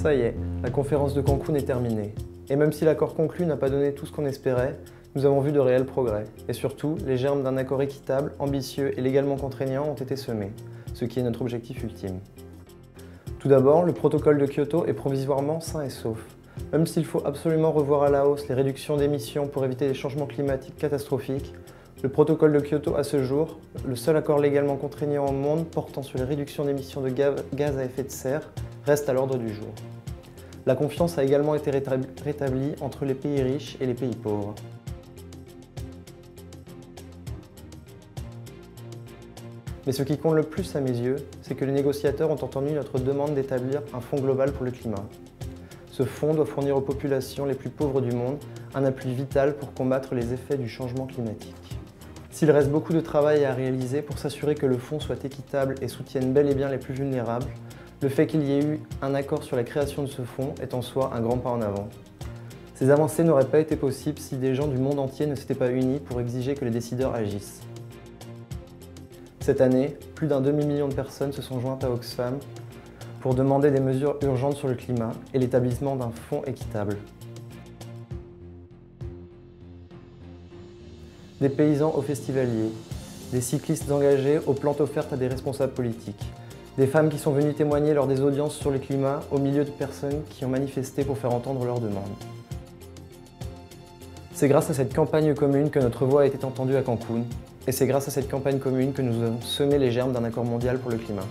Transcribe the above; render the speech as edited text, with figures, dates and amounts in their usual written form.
Ça y est, la conférence de Cancun est terminée. Et même si l'accord conclu n'a pas donné tout ce qu'on espérait, nous avons vu de réels progrès. Et surtout, les germes d'un accord équitable, ambitieux et légalement contraignant ont été semés, ce qui est notre objectif ultime. Tout d'abord, le protocole de Kyoto est provisoirement sain et sauf. Même s'il faut absolument revoir à la hausse les réductions d'émissions pour éviter des changements climatiques catastrophiques, le protocole de Kyoto à ce jour, le seul accord légalement contraignant au monde portant sur les réductions d'émissions de gaz à effet de serre, reste à l'ordre du jour. La confiance a également été rétablie entre les pays riches et les pays pauvres. Mais ce qui compte le plus à mes yeux, c'est que les négociateurs ont entendu notre demande d'établir un fonds global pour le climat. Ce fonds doit fournir aux populations les plus pauvres du monde un appui vital pour combattre les effets du changement climatique. S'il reste beaucoup de travail à réaliser pour s'assurer que le fonds soit équitable et soutienne bel et bien les plus vulnérables, le fait qu'il y ait eu un accord sur la création de ce fonds est en soi un grand pas en avant. Ces avancées n'auraient pas été possibles si des gens du monde entier ne s'étaient pas unis pour exiger que les décideurs agissent. Cette année, plus d'un demi-million de personnes se sont jointes à Oxfam pour demander des mesures urgentes sur le climat et l'établissement d'un fonds équitable. Des paysans aux festivaliers, des cyclistes engagés aux plantes offertes à des responsables politiques, des femmes qui sont venues témoigner lors des audiences sur le climat au milieu de personnes qui ont manifesté pour faire entendre leurs demandes. C'est grâce à cette campagne commune que notre voix a été entendue à Cancun, et c'est grâce à cette campagne commune que nous avons semé les germes d'un accord mondial pour le climat.